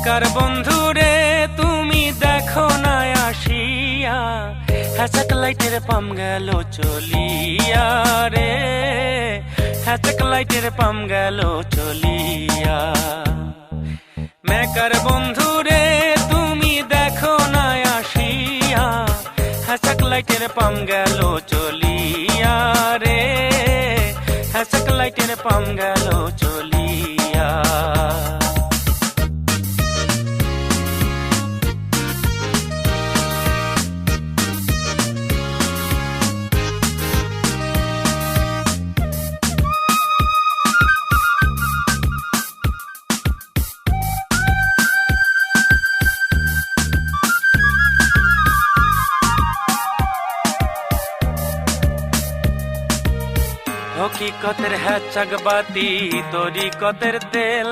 Maker বন্ধুরে তুমি দেখো না আসিয়া, হ্যাচাক লাইটের পাম গেল চলিয়া রে, হ্যাচাক লাইটের পাম গেল চলিয়া। মেকার বন্ধুরে তুমি দেখো না আসিয়া, হ্যাচাক লাইটের পাম গেল চলিয়া রে, হ্যাচাক লাইটের পাম গেল চলিয়া। হকিকতের হ্যাচাক বাতি তরিকতের তেল,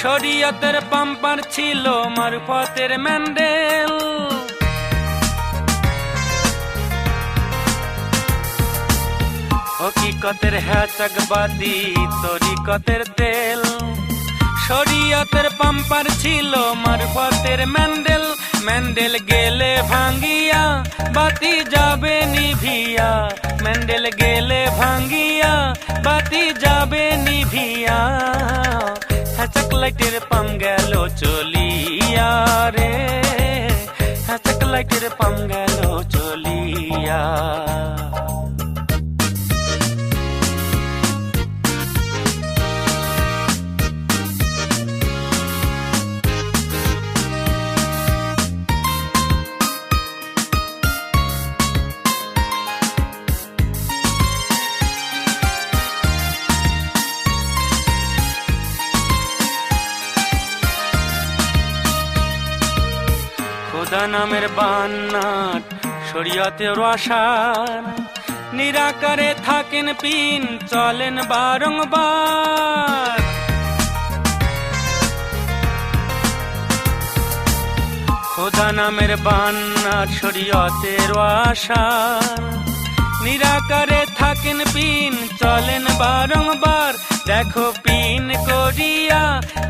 শরীয়তের পাম্পার ছিল মারফতের ম্যান্ডেল। হকিকতের হ্যাচাক বাতি তরিকতের তেল, শরীয়তের পাম্পার ছিল মারফতের ম্যান্ডেল। ম্যান্ডেল গেলে ভাঙ্গিয়া বাতি যাবে নিভিয়া, ম্যান্ডেল গেলে ভাঙ্গিয়া বাতি যাবে নিভিয়া। হ্যাচাক লাইটের পাম গেল চলিয়া রে, হ্যাচাক লাইটের পাম গেল চলিয়া। খোদা নামের বান্নাট শরীয়তের আশার, নিরাকারে থাকেন পিন চলেন বারংবার। খোদা নামের বান্নাট শরীয়তের আশার, নিরাকারে থাকেন পিন চলেন বারংবার। দেখো পিন করিয়া,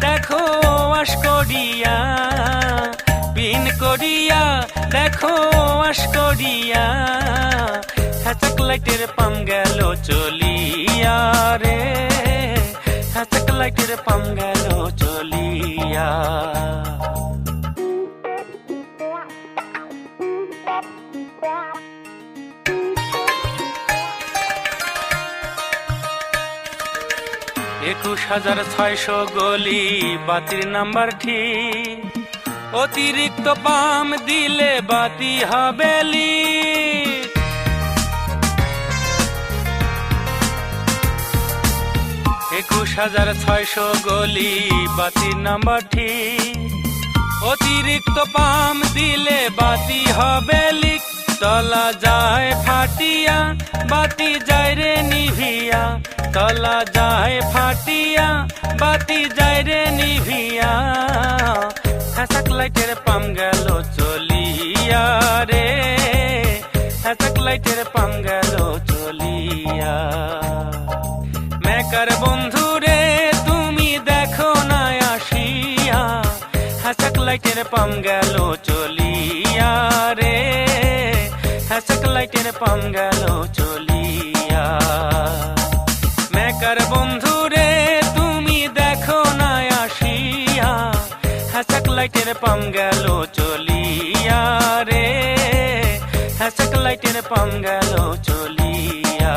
দেখো ওয়াশ করিয়া, পিন করিয়া দেখো ওয়াশ করিয়া। হ্যাচাক লাইটের পাম গেল চলিয়া রে, হ্যাচাক লাইটের পাম গেল চলিয়া। একুশ হাজার ৬০০ গলি বাতির নাম্বার ঠিক, অতিরিক্ত পাম দিলে বাতি হবে লিক। ২১,৬০০ গলি বাতির নাম্বার ঠিক, অতিরিক্ত পাম দিলে বাতি হবে লিক। তলা যায় ফাটিয়া বাতি যায় রে নিভিয়া, তলা যায় ফাটিয়া বাতি যায় রে নিভিয়া। হ্যাচাক লাইটের পাম গেল চলিয়া রে, হ্যাচাক লাইটের পাম গেল চলিয়া। মেকার বন্ধুরে তুমি দেখো না আসিয়া, হ্যাচাক লাইটের পাম গেল চলিয়া রে, হ্যাচাক লাইটের পাম গেল চলিয়া। মেকার বন্ধুরে তুমি দেখো না আসিয়া, হ্যাচাক লাইটের পাম গেল চলিয়া রে, হ্যাচাক লাইটের পাম গেল চলিয়া।